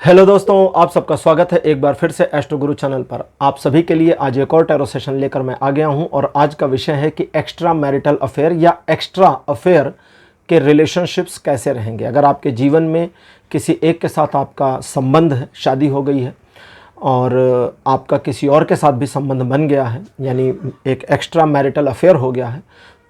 Hello दोस्तों, आप सबका स्वागत है एक बार फिर से एस्ट्रो गुरु चैनल पर। आप सभी के लिए आज एक और टैरो सेशन लेकर मैं आ गया हूं और आज का विषय है कि एक्स्ट्रा मैरिटल अफेयर या एक्स्ट्रा अफेयर के रिलेशनशिप्स कैसे रहेंगे। अगर आपके जीवन में किसी एक के साथ आपका संबंध है, शादी हो गई है और आपका किसी और के साथ भी संबंध बन गया है, यानी एक एक्स्ट्रा मैरिटल अफेयर हो गया है,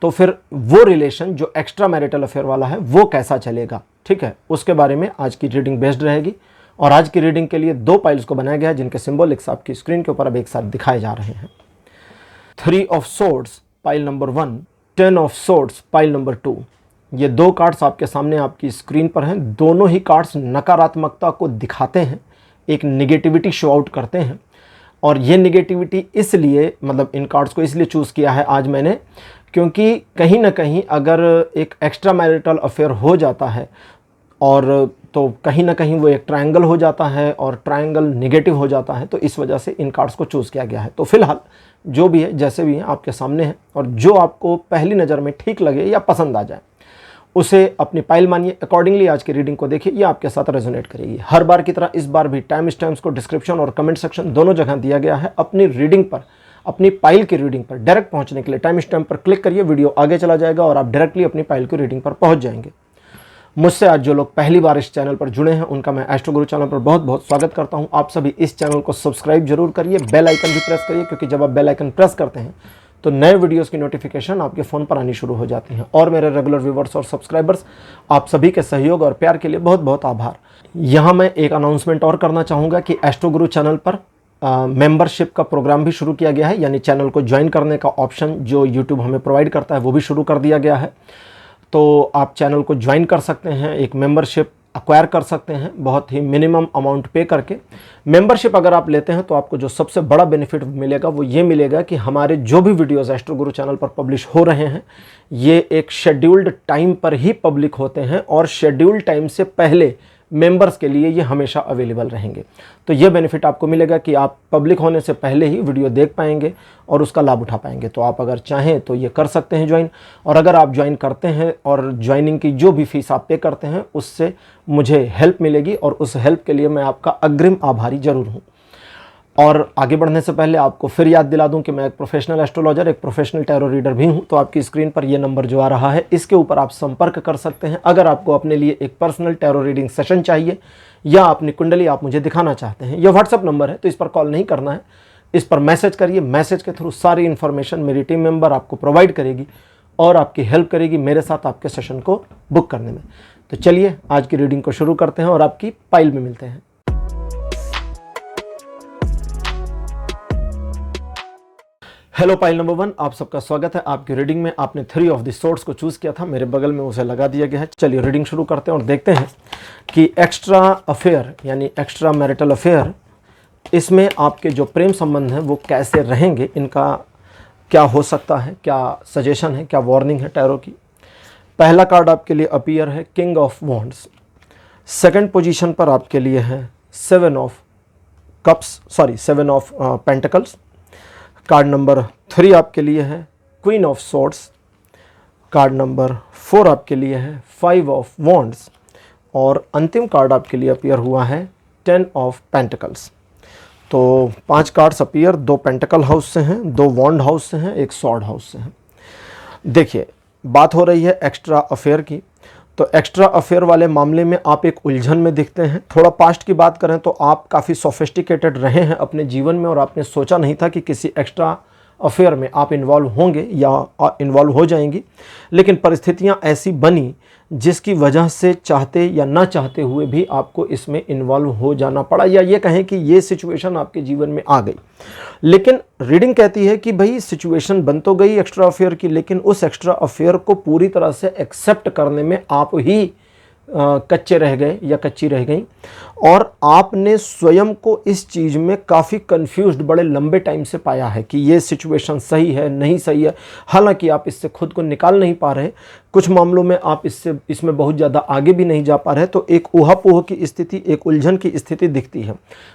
तो फिर वो रिलेशन जो एक्स्ट्रा मैरिटल अफेयर वाला है वो कैसा चलेगा, ठीक है, उसके बारे में आज की रीडिंग बेस्ड रहेगी। और आज की रीडिंग के लिए दो पाइल्स को बनाया गया है जिनके सिंबॉलिक्स आपकी स्क्रीन के ऊपर अब एक साथ दिखाए जा रहे हैं। 3 of swords pile number 1, 10 of swords pile number 2। ये दो कार्ड्स आपके सामने आपकी स्क्रीन पर हैं। दोनों ही कार्ड्स नकारात्मकता को दिखाते हैं, एक निगेटिविटी शो आउट करते हैं। और ये निगेटिविटी इसलिए, मतलब इन कार्ड्स को इसलिए चूज़ किया है आज मैंने, क्योंकि कहीं ना कहीं अगर एक एक्स्ट्रा मैरिटल अफेयर हो जाता है और तो कहीं ना कहीं वो एक ट्रायंगल हो जाता है और ट्रायंगल नेगेटिव हो जाता है, तो इस वजह से इन कार्ड्स को चूज़ किया गया है। तो फिलहाल जो भी है, जैसे भी है, आपके सामने है और जो आपको पहली नज़र में ठीक लगे या पसंद आ जाए उसे अपनी पाइल मानिए। अकॉर्डिंगली आज की रीडिंग को देखिए, ये आपके साथ रेजोनेट करेगी। हर बार की तरह इस बार भी टाइम स्टैम्प्स को डिस्क्रिप्शन और कमेंट सेक्शन दोनों जगह दिया गया है। अपनी रीडिंग पर, अपनी पाइल की रीडिंग पर डायरेक्ट पहुँचने के लिए टाइम स्टैम्प पर क्लिक करिए, वीडियो आगे चला जाएगा और आप डायरेक्टली अपनी पाइल की रीडिंग पर पहुँच जाएंगे। मुझसे आज जो लोग पहली बार इस चैनल पर जुड़े हैं उनका मैं एस्ट्रो गुरु चैनल पर बहुत बहुत स्वागत करता हूं। आप सभी इस चैनल को सब्सक्राइब जरूर करिए, बेल आइकन भी प्रेस करिए, क्योंकि जब आप बेल आइकन प्रेस करते हैं तो नए वीडियोस की नोटिफिकेशन आपके फ़ोन पर आनी शुरू हो जाती हैं। और मेरे रेगुलर व्यूवर्स और सब्सक्राइबर्स, आप सभी के सहयोग और प्यार के लिए बहुत बहुत आभार। यहाँ मैं एक अनाउंसमेंट और करना चाहूँगा कि एस्ट्रो गुरु चैनल पर मेंबरशिप का प्रोग्राम भी शुरू किया गया है, यानी चैनल को ज्वाइन करने का ऑप्शन जो यूट्यूब हमें प्रोवाइड करता है वो भी शुरू कर दिया गया है। तो आप चैनल को ज्वाइन कर सकते हैं, एक मेंबरशिप अक्वायर कर सकते हैं बहुत ही मिनिमम अमाउंट पे करके। मेंबरशिप अगर आप लेते हैं तो आपको जो सबसे बड़ा बेनिफिट मिलेगा वो ये मिलेगा कि हमारे जो भी वीडियोस एस्ट्रो गुरु चैनल पर पब्लिश हो रहे हैं ये एक शेड्यूल्ड टाइम पर ही पब्लिक होते हैं और शेड्यूल्ड टाइम से पहले मेंबर्स के लिए ये हमेशा अवेलेबल रहेंगे। तो ये बेनिफिट आपको मिलेगा कि आप पब्लिक होने से पहले ही वीडियो देख पाएंगे और उसका लाभ उठा पाएंगे। तो आप अगर चाहें तो ये कर सकते हैं ज्वाइन। और अगर आप ज्वाइन करते हैं और ज्वाइनिंग की जो भी फीस आप पे करते हैं उससे मुझे हेल्प मिलेगी और उस हेल्प के लिए मैं आपका अग्रिम आभारी जरूर हूँ। और आगे बढ़ने से पहले आपको फिर याद दिला दूं कि मैं एक प्रोफेशनल एस्ट्रोलॉजर, एक प्रोफेशनल टैरो रीडर भी हूं। तो आपकी स्क्रीन पर ये नंबर जो आ रहा है इसके ऊपर आप संपर्क कर सकते हैं अगर आपको अपने लिए एक पर्सनल टैरो रीडिंग सेशन चाहिए या अपनी कुंडली आप मुझे दिखाना चाहते हैं। यह व्हाट्सअप नंबर है, तो इस पर कॉल नहीं करना है, इस पर मैसेज करिए। मैसेज के थ्रू सारी इन्फॉर्मेशन मेरी टीम मेंबर आपको प्रोवाइड करेगी और आपकी हेल्प करेगी मेरे साथ आपके सेशन को बुक करने में। तो चलिए आज की रीडिंग को शुरू करते हैं और आपकी पाइल में मिलते हैं। हेलो पाइल नंबर 1, आप सबका स्वागत है आपकी रीडिंग में। आपने 3 ऑफ द सोर्ड्स को चूज किया था, मेरे बगल में उसे लगा दिया गया है। चलिए रीडिंग शुरू करते हैं और देखते हैं कि एक्स्ट्रा अफेयर यानी एक्स्ट्रा मैरिटल अफेयर, इसमें आपके जो प्रेम संबंध हैं वो कैसे रहेंगे, इनका क्या हो सकता है, क्या सजेशन है, क्या वार्निंग है टैरो की। पहला कार्ड आपके लिए अपीयर है king of wands. Second position पर आपके लिए है 7 ऑफ पेंटिकल्स। कार्ड नंबर 3 आपके लिए है queen of swords. Card number 4 आपके लिए है 5 ऑफ वॉन्ड्स और अंतिम कार्ड आपके लिए अपीयर हुआ है 10 ऑफ पेंटिकल्स। तो 5 कार्ड्स अपीयर, 2 पेंटिकल हाउस से हैं, 2 वॉन्ड हाउस से हैं, 1 सॉर्ड हाउस से हैं। देखिए, बात हो रही है एक्स्ट्रा अफेयर की। तो एक्स्ट्रा अफेयर वाले मामले में आप एक उलझन में दिखते हैं। थोड़ा पास्ट की बात करें तो आप काफ़ी सोफिस्टिकेटेड रहे हैं अपने जीवन में और आपने सोचा नहीं था कि किसी एक्स्ट्रा अफेयर में आप इन्वॉल्व होंगे या इन्वॉल्व हो जाएंगी, लेकिन परिस्थितियां ऐसी बनी जिसकी वजह से चाहते या ना चाहते हुए भी आपको इसमें इन्वॉल्व हो जाना पड़ा, या ये कहें कि ये सिचुएशन आपके जीवन में आ गई। लेकिन रीडिंग कहती है कि भाई सिचुएशन बन तो गई एक्स्ट्रा अफेयर की, लेकिन उस एक्स्ट्रा अफेयर को पूरी तरह से एक्सेप्ट करने में आप ही कच्चे रह गए या कच्ची रह गई और आपने स्वयं को इस चीज़ में काफ़ी कंफ्यूज्ड बड़े लंबे टाइम से पाया है कि ये सिचुएशन सही है नहीं सही है। हालांकि आप इससे खुद को निकाल नहीं पा रहे, कुछ मामलों में आप इसमें बहुत ज़्यादा आगे भी नहीं जा पा रहे। तो एक ऊहापोह की स्थिति, एक उलझन की स्थिति दिखती है।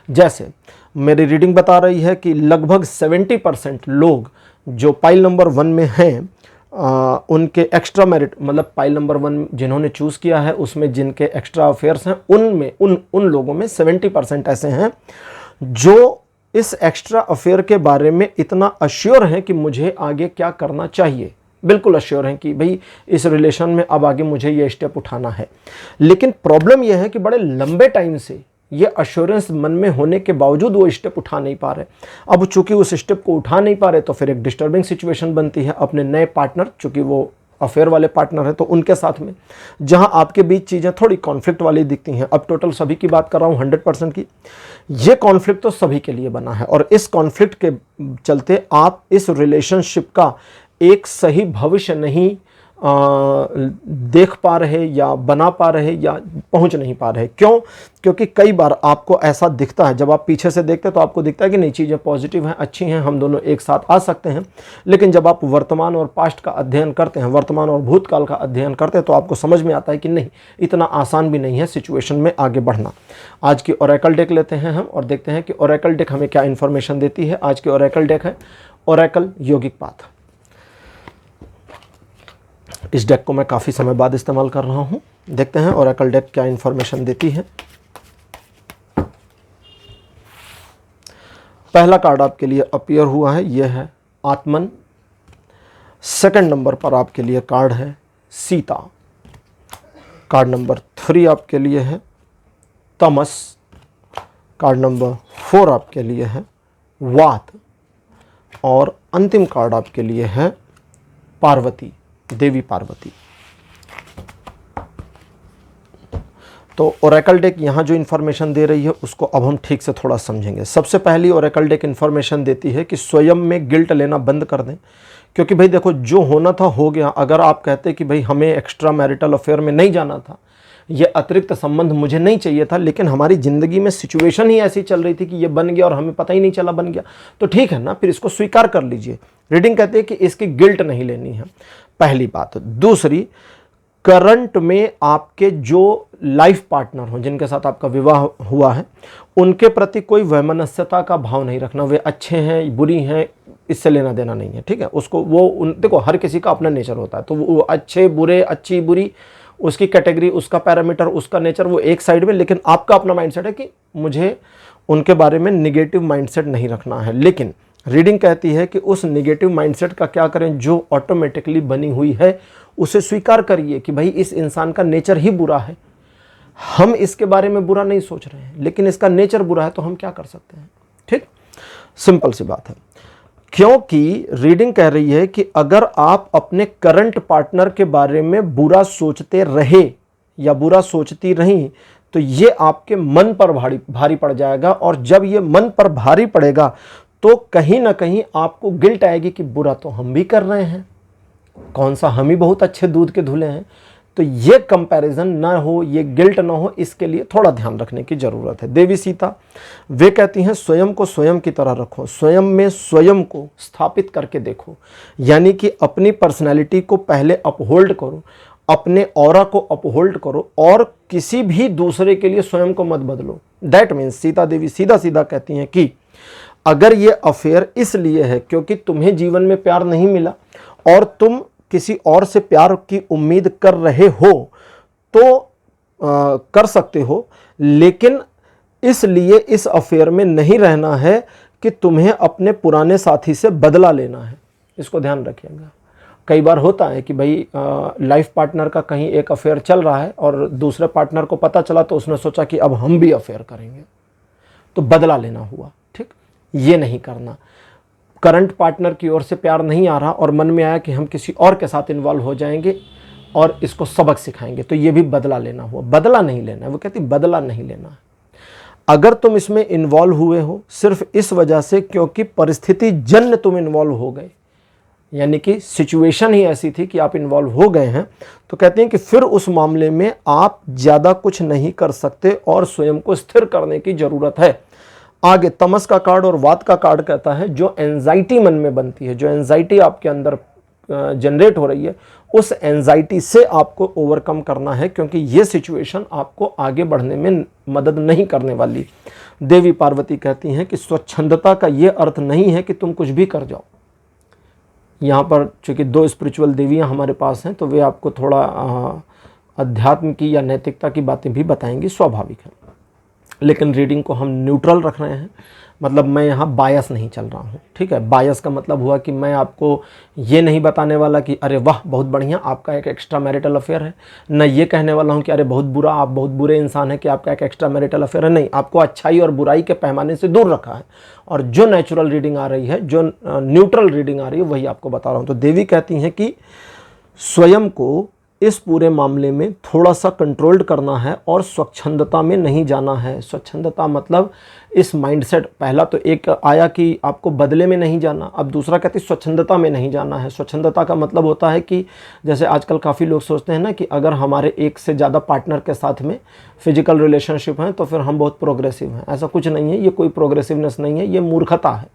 जैसे मेरी रीडिंग बता रही है कि लगभग 70% लोग जो पाइल नंबर 1 में हैं उनके एक्स्ट्रा मेरिट मतलब पाइल नंबर 1 जिन्होंने चूज़ किया है उसमें जिनके एक्स्ट्रा अफेयर्स हैं उनमें उन लोगों में 70% ऐसे हैं जो इस एक्स्ट्रा अफेयर के बारे में इतना अश्योर हैं कि मुझे आगे क्या करना चाहिए, बिल्कुल अश्योर हैं कि भाई इस रिलेशन में अब आगे मुझे ये स्टेप उठाना है। लेकिन प्रॉब्लम यह है कि बड़े लंबे टाइम से ये अश्योरेंस मन में होने के बावजूद वो स्टेप उठा नहीं पा रहे। अब चूंकि उस स्टेप को उठा नहीं पा रहे तो फिर एक डिस्टर्बिंग सिचुएशन बनती है अपने नए पार्टनर, चूंकि वो अफेयर वाले पार्टनर है तो उनके साथ में, जहां आपके बीच चीज़ें थोड़ी कॉन्फ्लिक्ट वाली दिखती हैं। अब टोटल सभी की बात कर रहा हूं 100% की। ये कॉन्फ्लिक्ट तो सभी के लिए बना है और इस कॉन्फ्लिक्ट के चलते आप इस रिलेशनशिप का एक सही भविष्य नहीं देख पा रहे या बना पा रहे या पहुंच नहीं पा रहे। क्यों? क्योंकि कई बार आपको ऐसा दिखता है, जब आप पीछे से देखते हैं तो आपको दिखता है कि नहीं चीज़ें पॉजिटिव हैं, अच्छी हैं, हम दोनों एक साथ आ सकते हैं। लेकिन जब आप वर्तमान और पास्ट का अध्ययन करते हैं, वर्तमान और भूतकाल का अध्ययन करते हैं तो आपको समझ में आता है कि नहीं, इतना आसान भी नहीं है सिचुएशन में आगे बढ़ना। आज की ओरेकल डेक लेते हैं हम और देखते हैं कि ओरेकल डेक हमें क्या इन्फॉर्मेशन देती है। आज की ओरेकल डेक है ओरेकल यौगिक पाथ। इस डेक को मैं काफ़ी समय बाद इस्तेमाल कर रहा हूं। देखते हैं ओरेकल डेक क्या इन्फॉर्मेशन देती है। पहला कार्ड आपके लिए अपीयर हुआ है, यह है आत्मन। सेकंड नंबर पर आपके लिए कार्ड है सीता। कार्ड नंबर 3 आपके लिए है तमस। कार्ड नंबर 4 आपके लिए है वात और अंतिम कार्ड आपके लिए है पार्वती, देवी पार्वती। तो ओरेकल डेक यहाँ जो इन्फॉर्मेशन दे रही है उसको अब हम ठीक से थोड़ा समझेंगे। सबसे पहली ओरेकल डेक इन्फॉर्मेशन देती है कि स्वयं में गिल्ट लेना बंद कर दें, क्योंकि भाई देखो जो होना था हो गया। अगर आप कहते कि भाई हमें एक्स्ट्रा मैरिटल अफेयर में नहीं जाना था, ये अतिरिक्त संबंध मुझे नहीं चाहिए था, लेकिन हमारी ज़िंदगी में सिचुएशन ही ऐसी चल रही थी कि ये बन गया और हमें पता ही नहीं चला बन गया, तो ठीक है ना, फिर इसको स्वीकार कर लीजिए। रीडिंग कहते हैं कि इसकी गिल्ट नहीं लेनी है, पहली बात। दूसरी, करंट में आपके जो लाइफ पार्टनर हो, जिनके साथ आपका विवाह हुआ है, उनके प्रति कोई वैमनस्यता का भाव नहीं रखना। वे अच्छे हैं बुरी हैं इससे लेना देना नहीं है, ठीक है। उसको वो देखो हर किसी का अपना नेचर होता है, तो वो अच्छे बुरे, अच्छी बुरी, उसकी कैटेगरी, उसका पैरामीटर, उसका नेचर वो एक साइड में, लेकिन आपका अपना माइंडसेट है कि मुझे उनके बारे में निगेटिव माइंडसेट नहीं रखना है। लेकिन रीडिंग कहती है कि उस निगेटिव माइंडसेट का क्या करें, जो ऑटोमेटिकली बनी हुई है उसे स्वीकार करिए कि भाई इस इंसान का नेचर ही बुरा है। हम इसके बारे में बुरा नहीं सोच रहे हैं, लेकिन इसका नेचर बुरा है तो हम क्या कर सकते हैं, ठीक, सिंपल सी बात है। क्योंकि रीडिंग कह रही है कि अगर आप अपने करंट पार्टनर के बारे में बुरा सोचते रहे या बुरा सोचती रहीं तो ये आपके मन पर भारी पड़ जाएगा, और जब ये मन पर भारी पड़ेगा तो कहीं ना कहीं आपको गिल्ट आएगी कि बुरा तो हम भी कर रहे हैं, कौन सा हम ही बहुत अच्छे दूध के धुले हैं। तो ये कंपैरिजन ना हो, ये गिल्ट ना हो, इसके लिए थोड़ा ध्यान रखने की ज़रूरत है। देवी सीता वे कहती हैं स्वयं को स्वयं की तरह रखो, स्वयं में स्वयं को स्थापित करके देखो, यानी कि अपनी पर्सनैलिटी को पहले अपहोल्ड करो, अपने ऑरा को अपहोल्ड करो और किसी भी दूसरे के लिए स्वयं को मत बदलो। दैट मीन्स सीता देवी सीधा सीधा कहती हैं कि अगर ये अफेयर इसलिए है क्योंकि तुम्हें जीवन में प्यार नहीं मिला और तुम किसी और से प्यार की उम्मीद कर रहे हो तो कर सकते हो, लेकिन इसलिए इस अफेयर में नहीं रहना है कि तुम्हें अपने पुराने साथी से बदला लेना है। इसको ध्यान रखिएगा। कई बार होता है कि भाई लाइफ पार्टनर का कहीं एक अफेयर चल रहा है और दूसरे पार्टनर को पता चला तो उसने सोचा कि अब हम भी अफेयर करेंगे, तो बदला लेना हुआ, ठीक, ये नहीं करना। करंट पार्टनर की ओर से प्यार नहीं आ रहा और मन में आया कि हम किसी और के साथ इन्वॉल्व हो जाएंगे और इसको सबक सिखाएंगे, तो ये भी बदला लेना हुआ। बदला नहीं लेना है, वो कहती बदला नहीं लेना है। अगर तुम इसमें इन्वॉल्व हुए हो सिर्फ इस वजह से क्योंकि परिस्थिति जन्य तुम इन्वॉल्व हो गए, यानी कि सिचुएशन ही ऐसी थी कि आप इन्वॉल्व हो गए हैं, तो कहते हैं कि फिर उस मामले में आप ज़्यादा कुछ नहीं कर सकते और स्वयं को स्थिर करने की ज़रूरत है। आगे तमस का कार्ड और वात का कार्ड कहता है जो एंजाइटी मन में बनती है, जो एंजाइटी आपके अंदर जनरेट हो रही है, उस एंजाइटी से आपको ओवरकम करना है, क्योंकि ये सिचुएशन आपको आगे बढ़ने में मदद नहीं करने वाली। देवी पार्वती कहती हैं कि स्वच्छंदता का ये अर्थ नहीं है कि तुम कुछ भी कर जाओ, यहाँ पर चूँकि 2 स्पिरिचुअल देवियाँ हमारे पास हैं, तो वे आपको थोड़ा अध्यात्म की या नैतिकता की बातें भी बताएंगी, स्वाभाविक है। लेकिन रीडिंग को हम न्यूट्रल रख रहे हैं, मतलब मैं यहाँ बायस नहीं चल रहा हूँ, ठीक है। बायस का मतलब हुआ कि मैं आपको ये नहीं बताने वाला कि अरे वाह बहुत बढ़िया आपका एक एक्स्ट्रा मैरिटल अफेयर है, न ये कहने वाला हूँ कि अरे बहुत बुरा, आप बहुत बुरे इंसान हैं कि आपका एक एक्स्ट्रा मैरिटल अफेयर है। नहीं, आपको अच्छाई और बुराई के पैमाने से दूर रखा है, और जो नेचुरल रीडिंग आ रही है, जो न्यूट्रल रीडिंग आ रही है, वही आपको बता रहा हूँ। तो देवी कहती हैं कि स्वयं को इस पूरे मामले में थोड़ा सा कंट्रोल्ड करना है और स्वच्छंदता में नहीं जाना है। स्वच्छंदता मतलब इस माइंडसेट, पहला तो एक आया कि आपको बदले में नहीं जाना, अब दूसरा कहते हैं स्वच्छंदता में नहीं जाना है। स्वच्छंदता का मतलब होता है कि जैसे आजकल काफ़ी लोग सोचते हैं ना कि अगर हमारे एक से ज़्यादा पार्टनर के साथ में फिजिकल रिलेशनशिप हैं तो फिर हम बहुत प्रोग्रेसिव हैं। ऐसा कुछ नहीं है, ये कोई प्रोग्रेसिवनेस नहीं है, ये मूर्खता है,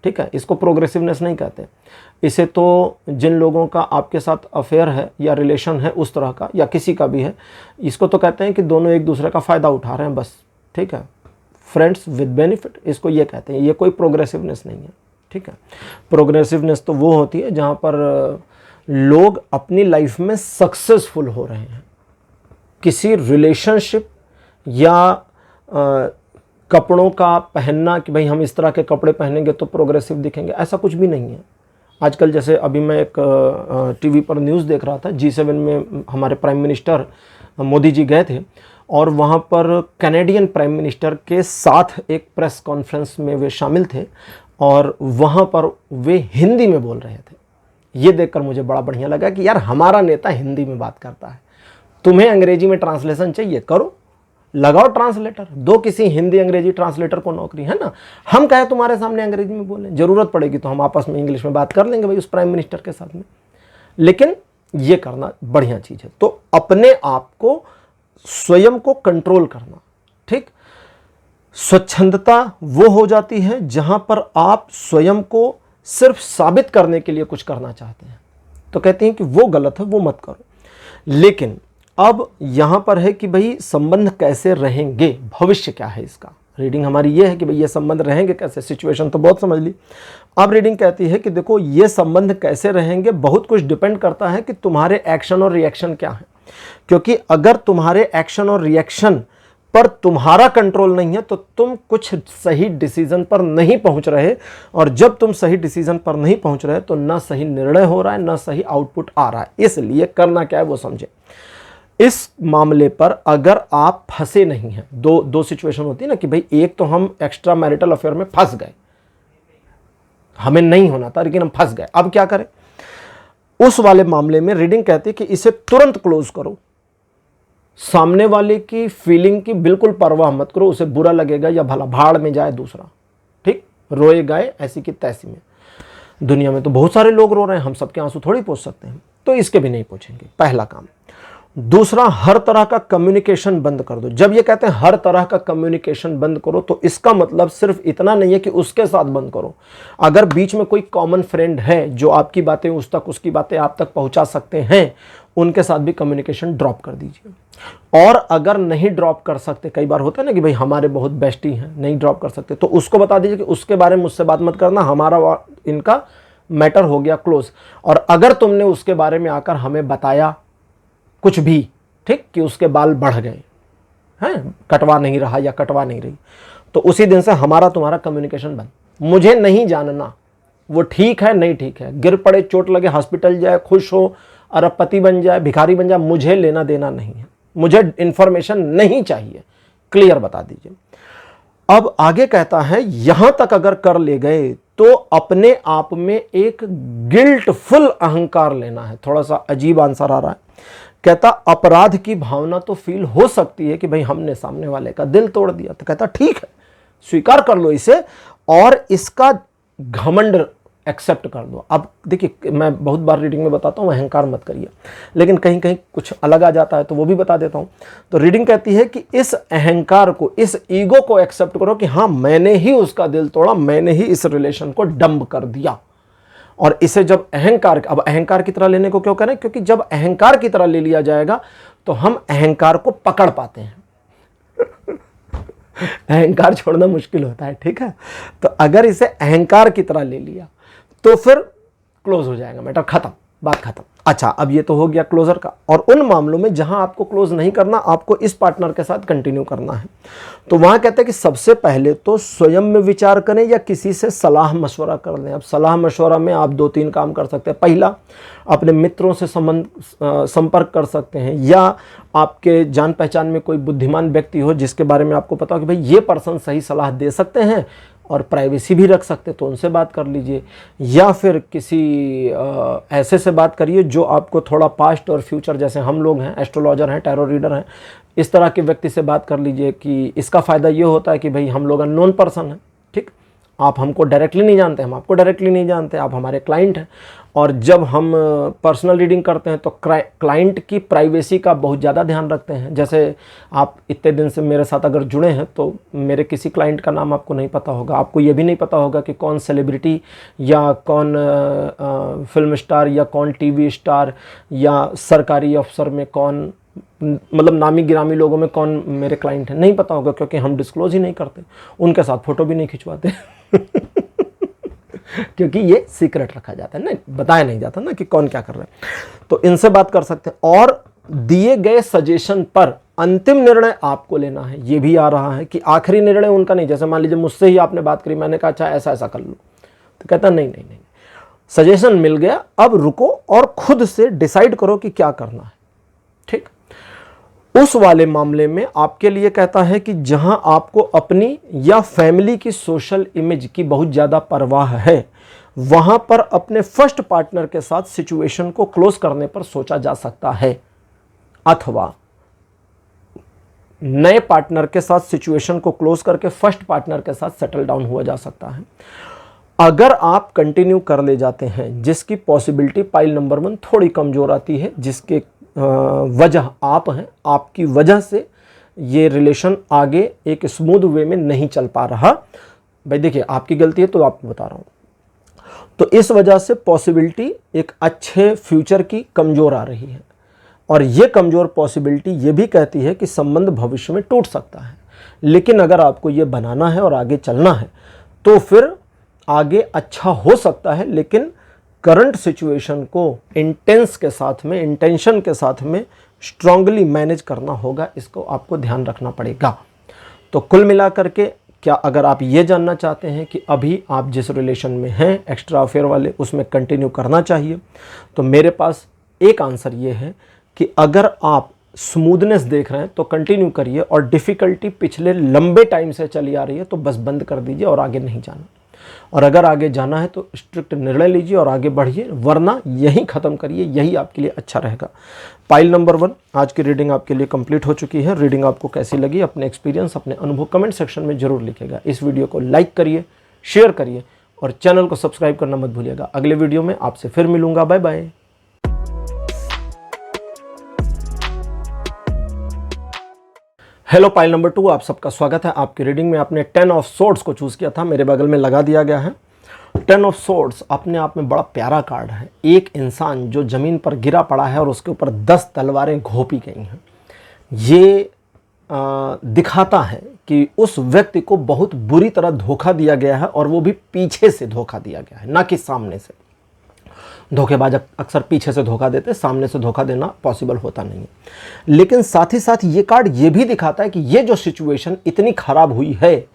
ठीक है। इसको प्रोग्रेसिवनेस नहीं कहते। इसे तो जिन लोगों का आपके साथ अफेयर है या रिलेशन है उस तरह का, या किसी का भी है, इसको तो कहते हैं कि दोनों एक दूसरे का फ़ायदा उठा रहे हैं बस, ठीक है। फ्रेंड्स विद बेनिफिट, इसको ये कहते हैं। ये कोई प्रोग्रेसिवनेस नहीं है, ठीक है। प्रोग्रेसिवनेस तो वो होती है जहाँ पर लोग अपनी लाइफ में सक्सेसफुल हो रहे हैं। किसी रिलेशनशिप या कपड़ों का पहनना कि भाई हम इस तरह के कपड़े पहनेंगे तो प्रोग्रेसिव दिखेंगे, ऐसा कुछ भी नहीं है। आजकल जैसे अभी मैं एक टीवी पर न्यूज़ देख रहा था, G7 में हमारे प्राइम मिनिस्टर मोदी जी गए थे, और वहाँ पर कैनेडियन प्राइम मिनिस्टर के साथ एक प्रेस कॉन्फ्रेंस में वे शामिल थे, और वहाँ पर वे हिंदी में बोल रहे थे। ये देखकर मुझे बड़ा बढ़िया लगा कि यार हमारा नेता हिंदी में बात करता है, तुम्हें अंग्रेजी में ट्रांसलेशन चाहिए, करो, लगाओ ट्रांसलेटर, दो किसी हिंदी अंग्रेजी ट्रांसलेटर को नौकरी, है ना। हम कहे तुम्हारे सामने अंग्रेजी में बोलें, जरूरत पड़ेगी तो हम आपस में इंग्लिश में बात कर लेंगे भाई उस प्राइम मिनिस्टर के साथ में, लेकिन ये करना बढ़िया चीज़ है। तो अपने आप को, स्वयं को कंट्रोल करना, ठीक। स्वच्छंदता वो हो जाती है जहां पर आप स्वयं को सिर्फ साबित करने के लिए कुछ करना चाहते हैं, तो कहती हैं कि वो गलत है, वो मत करो। लेकिन अब यहां पर है कि भाई संबंध कैसे रहेंगे, भविष्य क्या है इसका। रीडिंग हमारी ये है कि भाई ये संबंध रहेंगे कैसे, सिचुएशन तो बहुत समझ ली। अब रीडिंग कहती है कि देखो ये संबंध कैसे रहेंगे, बहुत कुछ डिपेंड करता है कि तुम्हारे एक्शन और रिएक्शन क्या है। क्योंकि अगर तुम्हारे एक्शन और रिएक्शन पर तुम्हारा कंट्रोल नहीं है तो तुम कुछ सही डिसीजन पर नहीं पहुंच रहे, और जब तुम सही डिसीजन पर नहीं पहुंच रहे तो ना सही निर्णय हो रहा है, ना सही आउटपुट आ रहा है। इसलिए करना क्या है वो समझे। इस मामले पर अगर आप फंसे नहीं हैं, दो सिचुएशन होती है ना कि भाई एक तो हम एक्स्ट्रा मैरिटल अफेयर में फंस गए, हमें नहीं होना था लेकिन हम फंस गए, अब क्या करें। उस वाले मामले में रीडिंग कहती है कि इसे तुरंत क्लोज करो, सामने वाले की फीलिंग की बिल्कुल परवाह मत करो, उसे बुरा लगेगा या भला भाड़ में जाए दूसरा, ठीक, रोए गए ऐसी की तैसी में। दुनिया में तो बहुत सारे लोग रो रहे हैं, हम सबके आंसू थोड़ी पोंछ सकते हैं, तो इसके भी नहीं पोंछेंगे, पहला काम। दूसरा, हर तरह का कम्युनिकेशन बंद कर दो। जब ये कहते हैं हर तरह का कम्युनिकेशन बंद करो तो इसका मतलब सिर्फ इतना नहीं है कि उसके साथ बंद करो। अगर बीच में कोई कॉमन फ्रेंड है जो आपकी बातें उस तक, उसकी बातें आप तक पहुंचा सकते हैं, उनके साथ भी कम्युनिकेशन ड्रॉप कर दीजिए। और अगर नहीं ड्रॉप कर सकते, कई बार होता है ना कि भाई हमारे बहुत बेस्टी हैं, नहीं ड्रॉप कर सकते, तो उसको बता दीजिए कि उसके बारे में मुझसे बात मत करना, हमारा इनका मैटर हो गया क्लोज। और अगर तुमने उसके बारे में आकर हमें बताया कुछ भी, ठीक, कि उसके बाल बढ़ गए हैं, कटवा नहीं रहा या कटवा नहीं रही, तो उसी दिन से हमारा तुम्हारा कम्युनिकेशन बंद। मुझे नहीं जानना वो ठीक है नहीं ठीक है, गिर पड़े, चोट लगे, हॉस्पिटल जाए, खुश हो, अरबपति बन जाए, भिखारी बन जाए, मुझे लेना देना नहीं है, मुझे इंफॉर्मेशन नहीं चाहिए, क्लियर बता दीजिए। अब आगे कहता है यहां तक अगर कर ले गए तो अपने आप में एक गिल्टफुल अहंकार लेना है। थोड़ा सा अजीब आंसर आ रहा है। कहता अपराध की भावना तो फील हो सकती है कि भाई हमने सामने वाले का दिल तोड़ दिया, तो कहता ठीक है, स्वीकार कर लो इसे और इसका घमंड एक्सेप्ट कर दो। अब देखिए, मैं बहुत बार रीडिंग में बताता हूँ अहंकार मत करिए, लेकिन कहीं कहीं कुछ अलग आ जाता है तो वो भी बता देता हूँ। तो रीडिंग कहती है कि इस अहंकार को, इस ईगो को एक्सेप्ट करो कि हाँ मैंने ही उसका दिल तोड़ा, मैंने ही इस रिलेशन को डंब कर दिया। और इसे जब अहंकार, अब अहंकार की तरह लेने को क्यों करें, क्योंकि जब अहंकार की तरह ले लिया जाएगा तो हम अहंकार को पकड़ पाते हैं अहंकार छोड़ना मुश्किल होता है, ठीक है। तो अगर इसे अहंकार की तरह ले लिया तो फिर क्लोज हो जाएगा, मैटर खत्म, बात खत्म। अच्छा, अब ये तो हो गया क्लोजर का। और उन मामलों में जहां आपको क्लोज नहीं करना, आपको इस पार्टनर के साथ कंटिन्यू करना है, तो वहां कहते हैं कि सबसे पहले तो स्वयं में विचार करें या किसी से सलाह मशवरा कर लें। अब सलाह मशवरा में आप 2-3 काम कर सकते हैं। पहला, अपने मित्रों से संपर्क कर सकते हैं, या आपके जान पहचान में कोई बुद्धिमान व्यक्ति हो जिसके बारे में आपको पता हो कि भाई ये पर्सन सही सलाह दे सकते हैं और प्राइवेसी भी रख सकते, तो उनसे बात कर लीजिए। या फिर किसी ऐसे से बात करिए जो आपको थोड़ा पास्ट और फ्यूचर, जैसे हम लोग हैं, एस्ट्रोलॉजर हैं, टैरो रीडर हैं, इस तरह के व्यक्ति से बात कर लीजिए कि इसका फ़ायदा ये होता है कि भाई हम लोग अननोन पर्सन हैं, ठीक, आप हमको डायरेक्टली नहीं जानते, हम आपको डायरेक्टली नहीं जानते, आप हमारे क्लाइंट हैं। और जब हम पर्सनल रीडिंग करते हैं तो क्लाइंट की प्राइवेसी का बहुत ज़्यादा ध्यान रखते हैं। जैसे आप इतने दिन से मेरे साथ अगर जुड़े हैं तो मेरे किसी क्लाइंट का नाम आपको नहीं पता होगा, आपको ये भी नहीं पता होगा कि कौन सेलिब्रिटी या कौन फिल्म स्टार या कौन टीवी स्टार या सरकारी अफसर में कौन, मतलब नामी गिरामी लोगों में कौन मेरे क्लाइंट हैं, नहीं पता होगा, क्योंकि हम डिस्क्लोज ही नहीं करते, उनके साथ फ़ोटो भी नहीं खिंचवाते क्योंकि ये सीक्रेट रखा जाता है, नहीं बताया नहीं जाता ना कि कौन क्या कर रहा है। तो इनसे बात कर सकते हैं। और दिए गए सजेशन पर अंतिम निर्णय आपको लेना है। ये भी आ रहा है कि आखिरी निर्णय उनका नहीं। जैसे मान लीजिए मुझसे ही आपने बात करी, मैंने कहा अच्छा ऐसा ऐसा कर लो, तो कहता नहीं नहीं नहीं, सजेशन मिल गया, अब रुको और खुद से डिसाइड करो कि क्या करना है, ठीक। उस वाले मामले में आपके लिए कहता है कि जहां आपको अपनी या फैमिली की सोशल इमेज की बहुत ज़्यादा परवाह है, वहां पर अपने फर्स्ट पार्टनर के साथ सिचुएशन को क्लोज करने पर सोचा जा सकता है, अथवा नए पार्टनर के साथ सिचुएशन को क्लोज करके फर्स्ट पार्टनर के साथ सेटल डाउन हुआ जा सकता है। अगर आप कंटिन्यू कर ले जाते हैं, जिसकी पॉसिबिलिटी पाइल नंबर 1 थोड़ी कमजोर आती है, जिसके वजह आप हैं, आपकी वजह से ये रिलेशन आगे एक स्मूथ वे में नहीं चल पा रहा। भाई देखिए, आपकी गलती है तो आपको बता रहा हूं। तो इस वजह से पॉसिबिलिटी एक अच्छे फ्यूचर की कमजोर आ रही है, और ये कमजोर पॉसिबिलिटी ये भी कहती है कि संबंध भविष्य में टूट सकता है। लेकिन अगर आपको ये बनाना है और आगे चलना है तो फिर आगे अच्छा हो सकता है, लेकिन करंट सिचुएशन को इंटेंस के साथ में, इंटेंशन के साथ में स्ट्रांगली मैनेज करना होगा। इसको आपको ध्यान रखना पड़ेगा। तो कुल मिलाकर के क्या, अगर आप ये जानना चाहते हैं कि अभी आप जिस रिलेशन में हैं एक्स्ट्रा अफेयर वाले, उसमें कंटिन्यू करना चाहिए, तो मेरे पास एक आंसर ये है कि अगर आप स्मूथनेस देख रहे हैं तो कंटिन्यू करिए, और डिफ़िकल्टी पिछले लंबे टाइम से चली आ रही है तो बस बंद कर दीजिए और आगे नहीं जाना। और अगर आगे जाना है तो स्ट्रिक्ट निर्णय लीजिए और आगे बढ़िए, वरना यहीं ख़त्म करिए, यही आपके लिए अच्छा रहेगा। पाइल नंबर 1 आज की रीडिंग आपके लिए कंप्लीट हो चुकी है। रीडिंग आपको कैसी लगी, अपने एक्सपीरियंस, अपने अनुभव कमेंट सेक्शन में जरूर लिखिएगा। इस वीडियो को लाइक करिए, शेयर करिए और चैनल को सब्सक्राइब करना मत भूलिएगा। अगले वीडियो में आपसे फिर मिलूंगा। Bye bye. Hello pile number 2, आप सबका स्वागत है। आपकी रीडिंग में आपने 10 ऑफ सोर्ड्स को चूज़ किया था, मेरे बगल में लगा दिया गया है। 10 ऑफ सोर्ड्स अपने आप में बड़ा प्यारा कार्ड है। एक इंसान जो ज़मीन पर गिरा पड़ा है और उसके ऊपर 10 तलवारें घोंपी गई हैं। ये दिखाता है कि उस व्यक्ति को बहुत बुरी तरह धोखा दिया गया है, और वो भी पीछे से धोखा दिया गया है, ना कि सामने से। धोखेबाज अक्सर पीछे से धोखा देते, सामने से धोखा देना पॉसिबल होता नहीं है। लेकिन साथ ही साथ ये कार्ड ये भी दिखाता है कि ये जो सिचुएशन इतनी खराब हुई है,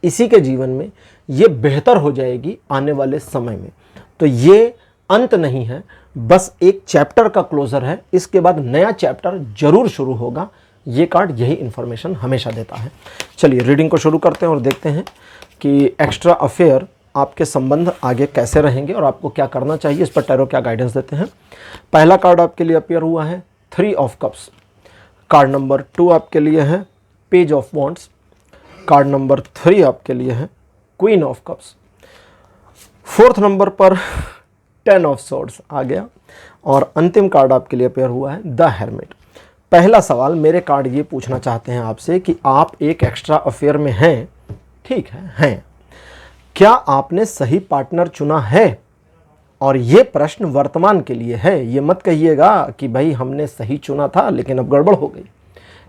इसी के जीवन में ये बेहतर हो जाएगी आने वाले समय में। तो ये अंत नहीं है, बस एक चैप्टर का क्लोजर है। इसके बाद नया चैप्टर जरूर शुरू होगा। ये कार्ड यही इंफॉर्मेशन हमेशा देता है। चलिए रीडिंग को शुरू करते हैं और देखते हैं कि एक्स्ट्रा अफेयर आपके संबंध आगे कैसे रहेंगे और आपको क्या करना चाहिए, इस पर टैरो क्या गाइडेंस देते हैं। पहला कार्ड आपके लिए अपीयर हुआ है 3 ऑफ कप्स। कार्ड नंबर 2 आपके लिए है page of wands. Card number 3 आपके लिए है queen of cups. 4th number पर 10 ऑफ सोर्ड्स आ गया, और अंतिम कार्ड आपके लिए अपीयर हुआ है द हेरमिट। पहला सवाल मेरे कार्ड ये पूछना चाहते हैं आपसे कि आप एक एक्स्ट्रा अफेयर में हैं, ठीक है, हैं। क्या आपने सही पार्टनर चुना है? और ये प्रश्न वर्तमान के लिए है। ये मत कहिएगा कि भाई हमने सही चुना था लेकिन अब गड़बड़ हो गई।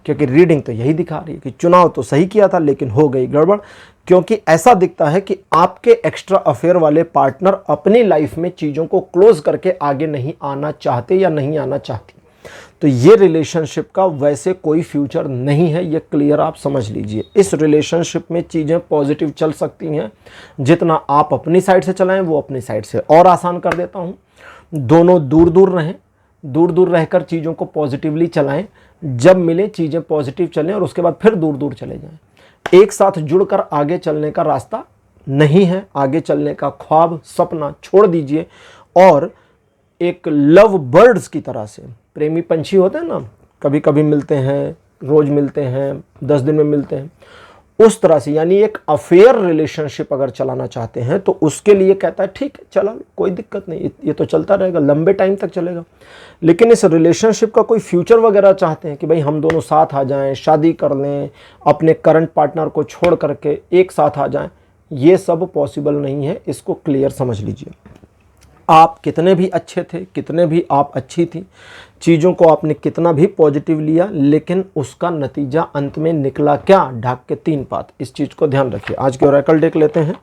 क्योंकि रीडिंग तो यही दिखा रही है कि चुनाव तो सही किया था लेकिन हो गई गड़बड़, क्योंकि ऐसा दिखता है कि आपके एक्स्ट्रा अफेयर वाले पार्टनर अपनी लाइफ में चीज़ों को क्लोज करके आगे नहीं आना चाहते या नहीं आना चाहती। तो ये रिलेशनशिप का वैसे कोई फ्यूचर नहीं है, ये क्लियर आप समझ लीजिए। इस रिलेशनशिप में चीज़ें पॉजिटिव चल सकती हैं, जितना आप अपनी साइड से चलाएं वो अपनी साइड से। और आसान कर देता हूँ, दोनों दूर दूर रहें, दूर दूर रहकर चीज़ों को पॉजिटिवली चलाएं, जब मिले चीज़ें पॉजिटिव चलें और उसके बाद फिर दूर दूर चले जाएं। एक साथ जुड़कर आगे चलने का रास्ता नहीं है, आगे चलने का ख्वाब सपना छोड़ दीजिए और एक लव बर्ड्स की तरह से, प्रेमी पंछी होते हैं ना, कभी कभी मिलते हैं, रोज मिलते हैं, 10 दिन में मिलते हैं, उस तरह से, यानी एक अफेयर रिलेशनशिप अगर चलाना चाहते हैं तो उसके लिए कहता है ठीक है चलो कोई दिक्कत नहीं, ये तो चलता रहेगा, लंबे टाइम तक चलेगा। लेकिन इस रिलेशनशिप का कोई फ्यूचर वगैरह चाहते हैं कि भाई हम दोनों साथ आ जाएं, शादी कर लें, अपने करंट पार्टनर को छोड़ करके एक साथ आ जाएं, ये सब पॉसिबल नहीं है। इसको क्लियर समझ लीजिए। आप कितने भी अच्छे थे, कितने भी आप अच्छी थी, चीज़ों को आपने कितना भी पॉजिटिव लिया, लेकिन उसका नतीजा अंत में निकला क्या? ढाक के 3 पात। इस चीज़ को ध्यान रखिए। आज के ओरेकल डेक लेते हैं,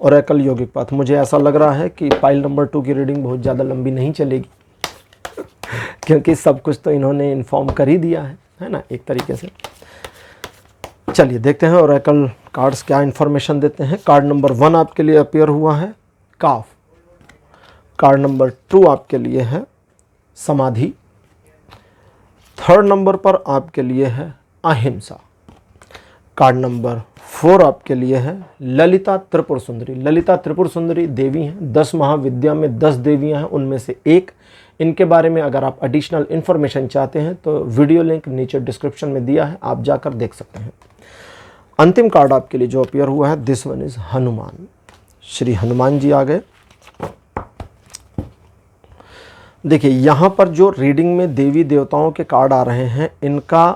ओरेकल यौगिक पात। मुझे ऐसा लग रहा है कि पाइल नंबर 2 की रीडिंग बहुत ज़्यादा लंबी नहीं चलेगी क्योंकि सब कुछ तो इन्होंने इन्फॉर्म कर ही दिया है ना, एक तरीके से। चलिए देखते हैं ओरेकल कार्ड्स क्या इन्फॉर्मेशन देते हैं। कार्ड नंबर 1 आपके लिए अपीयर हुआ है काफ। कार्ड नंबर 2 आपके लिए है समाधि। 3rd नंबर पर आपके लिए है अहिंसा। कार्ड नंबर 4 आपके लिए है ललिता त्रिपुर सुंदरी। ललिता त्रिपुर सुंदरी देवी हैं, 10 महाविद्या में 10 देवियां हैं, उनमें से एक। इनके बारे में अगर आप एडिशनल इन्फॉर्मेशन चाहते हैं तो वीडियो लिंक नीचे डिस्क्रिप्शन में दिया है, आप जाकर देख सकते हैं। अंतिम कार्ड आपके लिए जो अपीयर हुआ है, this one is Hanuman. Shri Hanuman ji आ गए। देखिए यहाँ पर जो रीडिंग में देवी देवताओं के कार्ड आ रहे हैं, इनका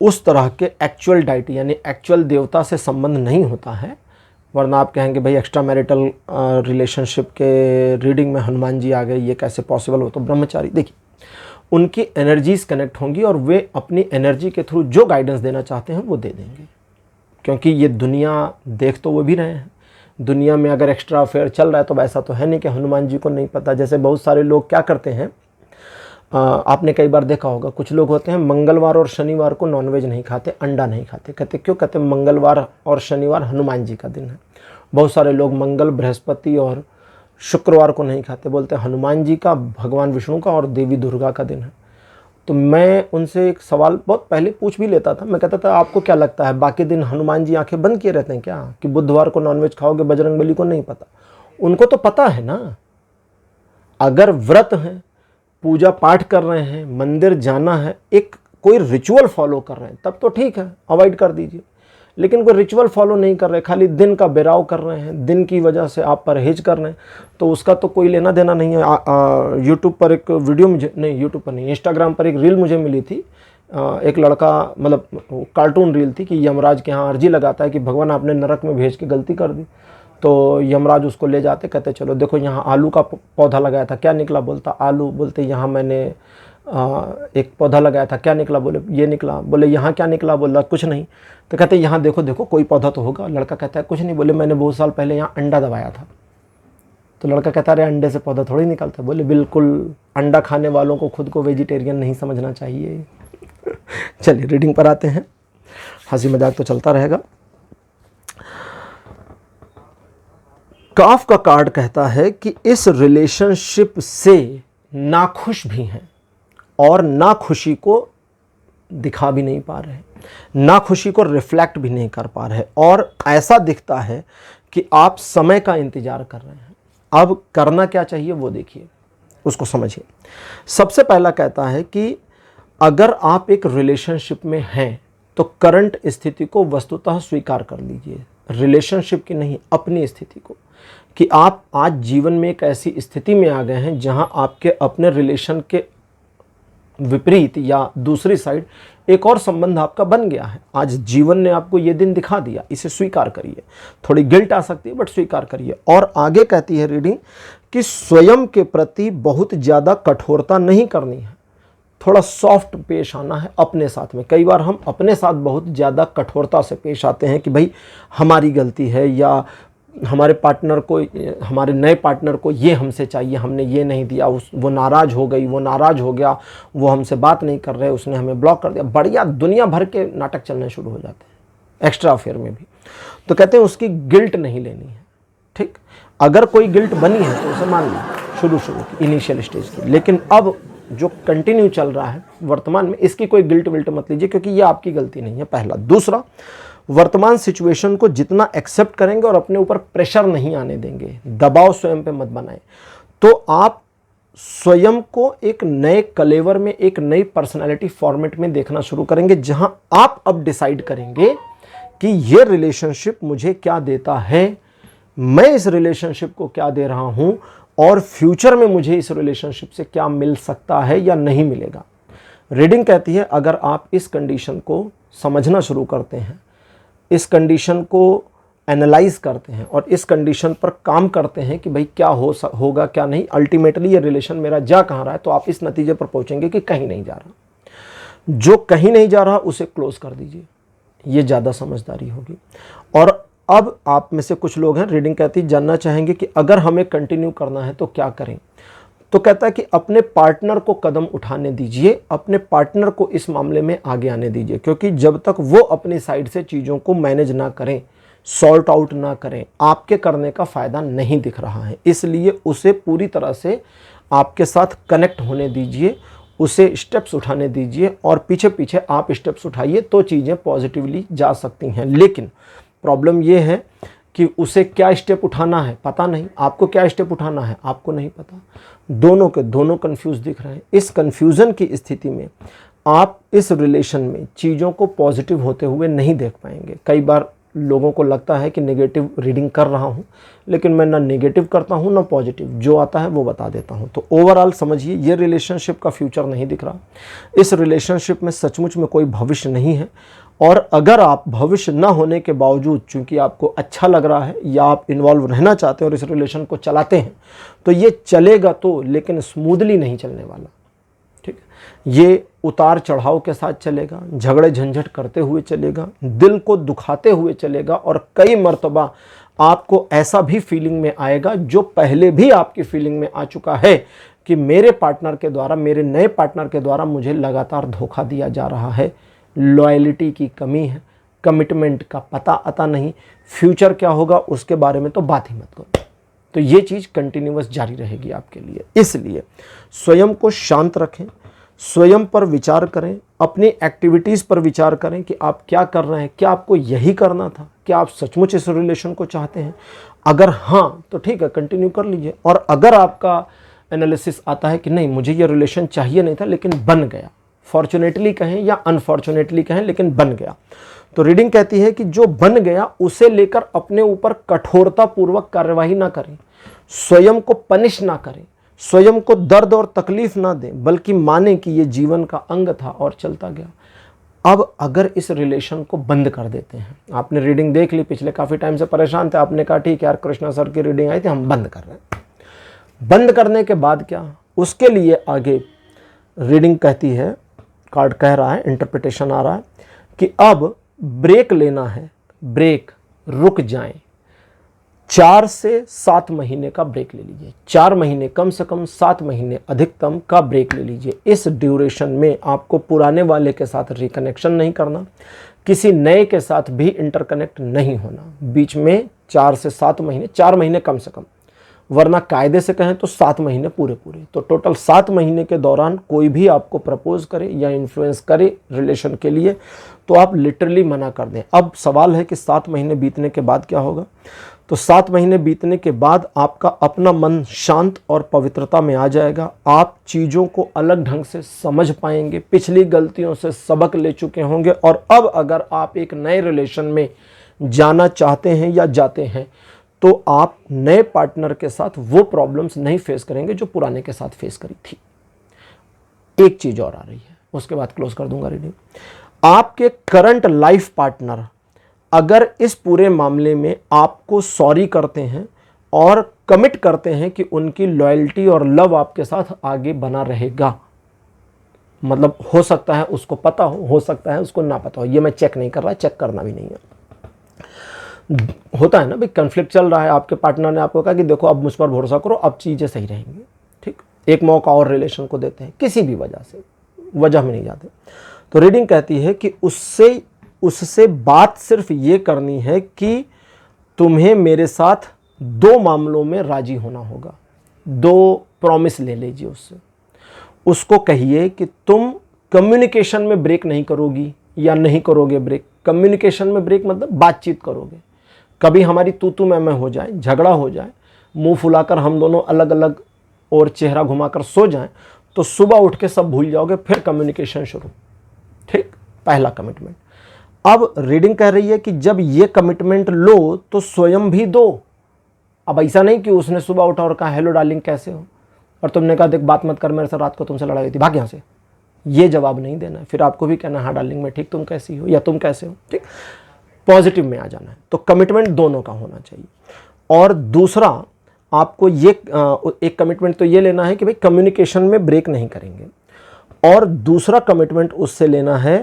उस तरह के एक्चुअल डाइटी यानी एक्चुअल देवता से संबंध नहीं होता है, वरना आप कहेंगे भाई एक्स्ट्रा मैरिटल रिलेशनशिप के रीडिंग में हनुमान जी आ गए, ये कैसे पॉसिबल हो? तो ब्रह्मचारी, देखिए उनकी एनर्जीज कनेक्ट होंगी और वे अपनी एनर्जी के थ्रू जो गाइडेंस देना चाहते हैं वो दे देंगे, क्योंकि ये दुनिया देख तो वो भी रहे हैं। दुनिया में अगर एक्स्ट्रा अफेयर चल रहा है तो ऐसा तो है नहीं कि हनुमान जी को नहीं पता। जैसे बहुत सारे लोग क्या करते हैं, आपने कई बार देखा होगा, कुछ लोग होते हैं मंगलवार और शनिवार को नॉनवेज नहीं खाते, अंडा नहीं खाते। कहते क्यों? कहते मंगलवार और शनिवार हनुमान जी का दिन है। बहुत सारे लोग मंगल, बृहस्पति और शुक्रवार को नहीं खाते, बोलते हनुमान जी का, भगवान विष्णु का और देवी दुर्गा का दिन है। तो मैं उनसे एक सवाल बहुत पहले पूछ भी लेता था, मैं कहता था आपको क्या लगता है बाकी दिन हनुमान जी आंखें बंद किए रहते हैं क्या, कि बुधवार को नॉनवेज खाओगे, बजरंगबली को नहीं पता? उनको तो पता है ना। अगर व्रत है, पूजा पाठ कर रहे हैं, मंदिर जाना है, एक कोई रिचुअल फॉलो कर रहे हैं, तब तो ठीक है, अवॉइड कर दीजिए। लेकिन कोई रिचुअल फॉलो नहीं कर रहे, खाली दिन का बिराव कर रहे हैं, दिन की वजह से आप परहेज कर रहे हैं, तो उसका तो कोई लेना देना नहीं है। यूट्यूब पर एक वीडियो मुझे, नहीं यूट्यूब पर नहीं, इंस्टाग्राम पर एक रील मुझे मिली थी। एक लड़का, मतलब कार्टून रील थी कि यमराज के यहाँ अर्जी लगाता है कि भगवान आपने नरक में भेज के गलती कर दी, तो यमराज उसको ले जाते, कहते चलो देखो यहाँ आलू का पौधा लगाया था, क्या निकला? बोलता आलू। बोलते यहाँ मैंने एक पौधा लगाया था, क्या निकला? बोले ये निकला। बोले यहाँ क्या निकला? बोला कुछ नहीं। तो कहते यहाँ देखो देखो कोई पौधा तो होगा। लड़का कहता है कुछ नहीं। बोले मैंने बहुत साल पहले यहाँ अंडा दबाया था। तो लड़का कहता है अरे अंडे से पौधा थोड़ी निकलता। बोले बिल्कुल, अंडा खाने वालों को खुद को वेजिटेरियन नहीं समझना चाहिए। चलिए रीडिंग पर आते हैं, हंसी मजाक तो चलता रहेगा। काफ का कार्ड कहता है कि इस रिलेशनशिप से नाखुश भी हैं और नाखुशी को दिखा भी नहीं पा रहे, नाखुशी को रिफ्लेक्ट भी नहीं कर पा रहे, और ऐसा दिखता है कि आप समय का इंतजार कर रहे हैं। अब करना क्या चाहिए वो देखिए, उसको समझिए। सबसे पहला कहता है कि अगर आप एक रिलेशनशिप में हैं तो करंट स्थिति को वस्तुतः स्वीकार कर लीजिए, रिलेशनशिप की नहीं, अपनी स्थिति को, कि आप आज जीवन में एक ऐसी स्थिति में आ गए हैं जहां आपके अपने रिलेशन के विपरीत या दूसरी साइड एक और संबंध आपका बन गया है। आज जीवन ने आपको ये दिन दिखा दिया, इसे स्वीकार करिए। थोड़ी गिल्ट आ सकती है बट स्वीकार करिए। और आगे कहती है रीडिंग कि स्वयं के प्रति बहुत ज़्यादा कठोरता नहीं करनी है। थोड़ा सॉफ्ट पेश आना है अपने साथ में। कई बार हम अपने साथ बहुत ज़्यादा कठोरता से पेश आते हैं कि भाई हमारी गलती है, या हमारे पार्टनर को, हमारे नए पार्टनर को ये हमसे चाहिए, हमने ये नहीं दिया, वो नाराज़ हो गई, वो नाराज़ हो गया, वो हमसे बात नहीं कर रहे, उसने हमें ब्लॉक कर दिया। बढ़िया दुनिया भर के नाटक चलने शुरू हो जाते हैं एक्स्ट्रा अफेयर में भी। तो कहते हैं उसकी गिल्ट नहीं लेनी है। ठीक, अगर कोई गिल्ट बनी है तो उसे मान ली शुरू की इनिशियल स्टेज की, लेकिन अब जो कंटिन्यू चल रहा है वर्तमान में, इसकी कोई गिल्ट विल्ट मत लीजिए, क्योंकि ये आपकी गलती नहीं है, पहला। दूसरा, वर्तमान सिचुएशन को जितना एक्सेप्ट करेंगे और अपने ऊपर प्रेशर नहीं आने देंगे, दबाव स्वयं पे मत बनाएं, तो आप स्वयं को एक नए कलेवर में, एक नई पर्सनालिटी फॉर्मेट में देखना शुरू करेंगे, जहां आप अब डिसाइड करेंगे कि ये रिलेशनशिप मुझे क्या देता है, मैं इस रिलेशनशिप को क्या दे रहा हूं, और फ्यूचर में मुझे इस रिलेशनशिप से क्या मिल सकता है या नहीं मिलेगा। रीडिंग कहती है अगर आप इस कंडीशन को समझना शुरू करते हैं, इस कंडीशन को एनालाइज करते हैं और इस कंडीशन पर काम करते हैं कि भाई क्या होगा क्या नहीं, अल्टीमेटली ये रिलेशन मेरा जा कहाँ रहा है, तो आप इस नतीजे पर पहुंचेंगे कि कहीं नहीं जा रहा। जो कहीं नहीं जा रहा उसे क्लोज कर दीजिए, ये ज़्यादा समझदारी होगी। और अब आप में से कुछ लोग हैं, रीडिंग कहती जानना चाहेंगे कि अगर हमें कंटिन्यू करना है तो क्या करें। तो कहता है कि अपने पार्टनर को कदम उठाने दीजिए, अपने पार्टनर को इस मामले में आगे आने दीजिए, क्योंकि जब तक वो अपनी साइड से चीज़ों को मैनेज ना करें, सॉर्ट आउट ना करें, आपके करने का फ़ायदा नहीं दिख रहा है। इसलिए उसे पूरी तरह से आपके साथ कनेक्ट होने दीजिए, उसे स्टेप्स उठाने दीजिए और पीछे पीछे आप स्टेप्स उठाइए, तो चीज़ें पॉजिटिवली जा सकती हैं। लेकिन प्रॉब्लम यह है कि उसे क्या स्टेप उठाना है पता नहीं, आपको क्या स्टेप उठाना है आपको नहीं पता, दोनों के दोनों कंफ्यूज दिख रहे हैं। इस कंफ्यूजन की स्थिति में आप इस रिलेशन में चीज़ों को पॉजिटिव होते हुए नहीं देख पाएंगे। कई बार लोगों को लगता है कि नेगेटिव रीडिंग कर रहा हूँ, लेकिन मैं ना नेगेटिव करता हूँ ना पॉजिटिव, जो आता है वो बता देता हूँ। तो ओवरऑल समझिए, ये रिलेशनशिप का फ्यूचर नहीं दिख रहा, इस रिलेशनशिप में सचमुच में कोई भविष्य नहीं है। और अगर आप भविष्य न होने के बावजूद, चूंकि आपको अच्छा लग रहा है या आप इन्वॉल्व रहना चाहते हैं और इस रिलेशन को चलाते हैं, तो ये चलेगा तो, लेकिन स्मूथली नहीं चलने वाला। ठीक है, ये उतार चढ़ाव के साथ चलेगा, झगड़े झंझट करते हुए चलेगा, दिल को दुखाते हुए चलेगा, और कई मर्तबा आपको ऐसा भी फीलिंग में आएगा जो पहले भी आपकी फीलिंग में आ चुका है कि मेरे पार्टनर के द्वारा, मेरे नए पार्टनर के द्वारा मुझे लगातार धोखा दिया जा रहा है, लॉयल्टी की कमी है, कमिटमेंट का पता आता नहीं, फ्यूचर क्या होगा उसके बारे में तो बात ही मत करो। तो ये चीज़ कंटिन्यूअस जारी रहेगी आपके लिए। इसलिए स्वयं को शांत रखें, स्वयं पर विचार करें, अपनी एक्टिविटीज़ पर विचार करें कि आप क्या कर रहे हैं, क्या आपको यही करना था, क्या आप सचमुच इस रिलेशन को चाहते हैं। अगर हाँ तो ठीक है, कंटिन्यू कर लीजिए। और अगर आपका एनालिसिस आता है कि नहीं मुझे ये रिलेशन चाहिए नहीं था लेकिन बन गया, फॉर्चुनेटली कहें या अनफॉर्चुनेटली कहें लेकिन बन गया, तो रीडिंग कहती है कि जो बन गया उसे लेकर अपने ऊपर कठोरता पूर्वक कार्यवाही ना करें, स्वयं को पनिश ना करें, स्वयं को दर्द और तकलीफ ना दें, बल्कि माने कि ये जीवन का अंग था और चलता गया। अब अगर इस रिलेशन को बंद कर देते हैं, आपने रीडिंग देख ली, पिछले काफ़ी टाइम से परेशान थे, आपने कहा ठीक है यार कृष्णा सर की रीडिंग आई थी, हम बंद कर रहे हैं। बंद करने के बाद क्या, उसके लिए आगे रीडिंग कहती है, कार्ड कह रहा है, इंटरप्रिटेशन आ रहा है कि अब ब्रेक लेना है, ब्रेक, रुक जाएं, 4 से 7 महीने का ब्रेक ले लीजिए। 4 महीने कम से कम, 7 महीने अधिकतम का ब्रेक ले लीजिए। इस ड्यूरेशन में आपको पुराने वाले के साथ रिकनेक्शन नहीं करना, किसी नए के साथ भी इंटरकनेक्ट नहीं होना। बीच में 4 से 7 महीने, 4 महीने कम से कम, वरना कायदे से कहें तो 7 महीने पूरे पूरे। तो टोटल 7 महीने के दौरान कोई भी आपको प्रपोज करे या इन्फ्लुएंस करे रिलेशन के लिए, तो आप लिटरली मना कर दें। अब सवाल है कि 7 महीने बीतने के बाद क्या होगा। तो 7 महीने बीतने के बाद आपका अपना मन शांत और पवित्रता में आ जाएगा। आप चीज़ों को अलग ढंग से समझ पाएंगे, पिछली गलतियों से सबक ले चुके होंगे, और अब अगर आप एक नए रिलेशन में जाना चाहते हैं या जाते हैं, तो आप नए पार्टनर के साथ वो प्रॉब्लम्स नहीं फेस करेंगे जो पुराने के साथ फेस करी थी। एक चीज और आ रही है, उसके बाद क्लोज कर दूंगा रीडिंग। आपके करंट लाइफ पार्टनर अगर इस पूरे मामले में आपको सॉरी करते हैं और कमिट करते हैं कि उनकी लॉयल्टी और लव आपके साथ आगे बना रहेगा, मतलब हो सकता है उसको पता हो सकता है उसको ना पता हो, ये मैं चेक नहीं कर रहा, चेक करना भी नहीं है। होता है ना भाई, कन्फ्लिक्ट चल रहा है, आपके पार्टनर ने आपको कहा कि देखो अब मुझ पर भरोसा करो, अब चीज़ें सही रहेंगी, ठीक, एक मौका और रिलेशन को देते हैं, किसी भी वजह से, वजह में नहीं जाते, तो रीडिंग कहती है कि उससे बात सिर्फ ये करनी है कि तुम्हें मेरे साथ 2 मामलों में राजी होना होगा। 2 प्रॉमिस ले लीजिए उससे। उसको कहिए कि तुम कम्युनिकेशन में ब्रेक नहीं करोगी या नहीं करोगे ब्रेक। कम्युनिकेशन में ब्रेक मतलब बातचीत करोगे, कभी हमारी तू मैं हो जाए, झगड़ा हो जाए, मुंह फुलाकर हम दोनों अलग अलग और चेहरा घुमाकर सो जाएं, तो सुबह उठ के सब भूल जाओगे, फिर कम्युनिकेशन शुरू, ठीक, पहला कमिटमेंट। अब रीडिंग कह रही है कि जब ये कमिटमेंट लो तो स्वयं भी दो। अब ऐसा नहीं कि उसने सुबह उठा और कहा हेलो डार्लिंग कैसे हो, और तुमने कहा देख बात मत कर मेरे से, रात को तुमसे लड़ाई हुई थी, भाग यहाँ से। ये जवाब नहीं देना है, फिर आपको भी कहना हाँ डार्लिंग मैं ठीक, तुम कैसी हो या तुम कैसे हो, ठीक, पॉजिटिव में आ जाना है। तो कमिटमेंट दोनों का होना चाहिए। और दूसरा आपको ये एक कमिटमेंट तो ये लेना है कि भाई कम्युनिकेशन में ब्रेक नहीं करेंगे, और दूसरा कमिटमेंट उससे लेना है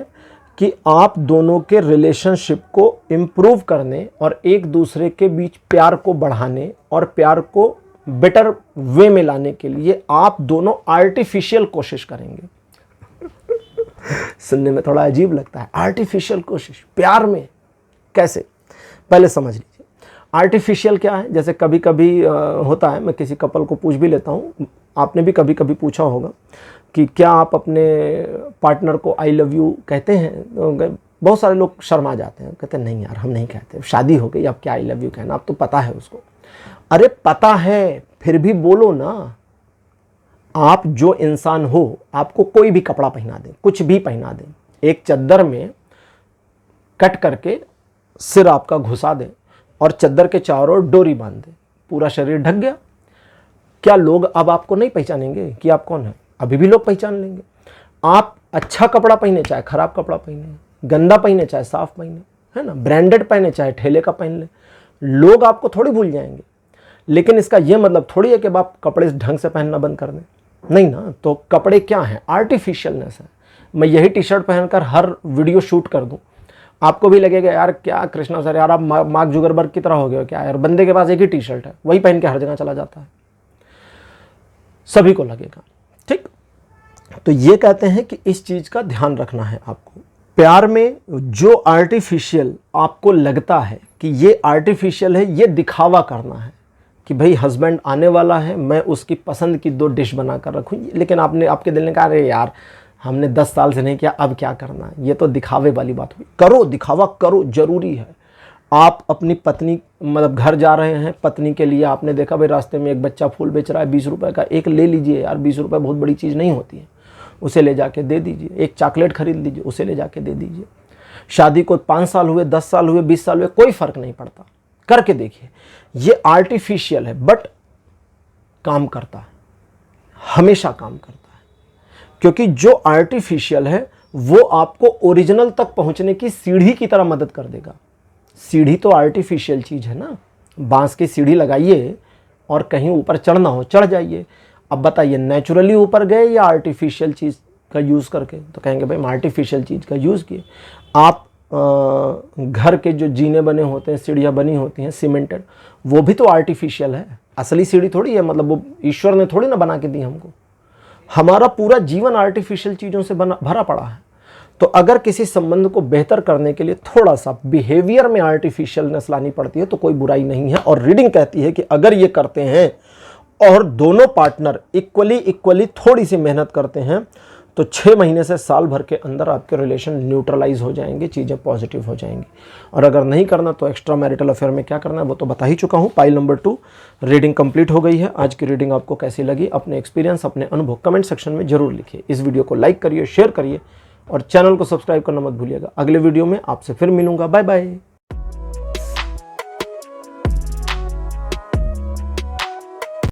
कि आप दोनों के रिलेशनशिप को इम्प्रूव करने और एक दूसरे के बीच प्यार को बढ़ाने और प्यार को बेटर वे में लाने के लिए आप दोनों आर्टिफिशियल कोशिश करेंगे। सुनने में थोड़ा अजीब लगता है, आर्टिफिशियल कोशिश प्यार में कैसे, पहले समझ लीजिए। आर्टिफिशियल क्या है, जैसे कभी कभी होता है, मैं किसी कपल को पूछ भी लेता हूँ, आपने भी कभी कभी पूछा होगा कि क्या आप अपने पार्टनर को आई लव यू कहते हैं, तो बहुत सारे लोग शर्मा जाते हैं, कहते हैं नहीं यार हम नहीं कहते, शादी हो गई अब क्या आई लव यू कहना, अब तो पता है उसको। अरे पता है फिर भी बोलो ना। आप जो इंसान हो, आपको कोई भी कपड़ा पहना दे, कुछ भी पहना दे, एक चद्दर में कट करके सिर आपका घुसा दे और चद्दर के चारों ओर डोरी बांध दे, पूरा शरीर ढक गया, क्या लोग अब आपको नहीं पहचानेंगे कि आप कौन है? अभी भी लोग पहचान लेंगे। आप अच्छा कपड़ा पहने चाहे खराब कपड़ा पहने, गंदा पहने चाहे साफ पहने, है ना, ब्रांडेड पहने चाहे ठेले का पहन ले, लोग आपको थोड़ी भूल जाएंगे। लेकिन इसका यह मतलब थोड़ी है कि आप कपड़े ढंग से पहनना बंद कर दें, नहीं ना। तो कपड़े क्या हैं? आर्टिफिशियलनेस है। मैं यही टी शर्ट पहनकर हर वीडियो शूट कर दूं, आपको भी लगेगा यार क्या कृष्णा सर, यार आप मार्क जुगरबर्ग की तरह हो गए क्या यार, बंदे के पास एक ही टी शर्ट है, वही पहन के हर जगह चला जाता है, सभी को लगेगा, ठीक। तो ये कहते हैं कि इस चीज का ध्यान रखना है आपको। प्यार में जो आर्टिफिशियल आपको लगता है कि ये आर्टिफिशियल है, ये दिखावा करना है कि भाई हस्बैंड आने वाला है, मैं उसकी पसंद की 2 डिश बना कर रखूँ, लेकिन आपके दिल ने कहा अरे यार हमने 10 साल से नहीं किया, अब क्या करना है, ये तो दिखावे वाली बात हुई। करो, दिखावा करो, जरूरी है। आप अपनी पत्नी, मतलब घर जा रहे हैं, पत्नी के लिए आपने देखा भाई रास्ते में एक बच्चा फूल बेच रहा है 20 रुपए का, एक ले लीजिए यार, 20 रुपए बहुत बड़ी चीज़ नहीं होती है, उसे ले जाके दे दीजिए। एक चॉकलेट खरीद लीजिए, उसे ले जाके दे दीजिए। शादी को 5 साल हुए, 10 साल हुए, 20 साल हुए, कोई फर्क नहीं पड़ता, करके देखिए। ये आर्टिफिशियल है बट काम करता है, हमेशा काम करता है, क्योंकि जो आर्टिफिशियल है वो आपको ओरिजिनल तक पहुंचने की सीढ़ी की तरह मदद कर देगा। सीढ़ी तो आर्टिफिशियल चीज है ना, बांस की सीढ़ी लगाइए और कहीं ऊपर चढ़ना हो चढ़ जाइए। अब बताइए नेचुरली ऊपर गए या आर्टिफिशियल चीज का यूज करके? तो कहेंगे भाई हम आर्टिफिशियल चीज का यूज किए। आप घर के जो जीने बने होते हैं, सीढ़ियाँ बनी होती हैं सीमेंटेड, वो भी तो आर्टिफिशियल है, असली सीढ़ी थोड़ी है, मतलब वो ईश्वर ने थोड़ी ना बना के दी हमको। हमारा पूरा जीवन आर्टिफिशियल चीज़ों से भरा पड़ा है। तो अगर किसी संबंध को बेहतर करने के लिए थोड़ा सा बिहेवियर में आर्टिफिशियलनेस लानी पड़ती है तो कोई बुराई नहीं है। और रीडिंग कहती है कि अगर ये करते हैं और दोनों पार्टनर इक्वली थोड़ी सी मेहनत करते हैं तो 6 महीने से साल भर के अंदर आपके रिलेशन न्यूट्रलाइज हो जाएंगे, चीज़ें पॉजिटिव हो जाएंगी। और अगर नहीं करना तो एक्स्ट्रा मैरिटल अफेयर में क्या करना है वो तो बता ही चुका हूँ। पाइल नंबर 2 रीडिंग कंप्लीट हो गई है। आज की रीडिंग आपको कैसी लगी, अपने एक्सपीरियंस, अपने अनुभव कमेंट सेक्शन में जरूर लिखिए। इस वीडियो को लाइक करिए, शेयर करिए और चैनल को सब्सक्राइब करना मत भूलिएगा। अगले वीडियो में आपसे फिर मिलूंगा। Bye bye.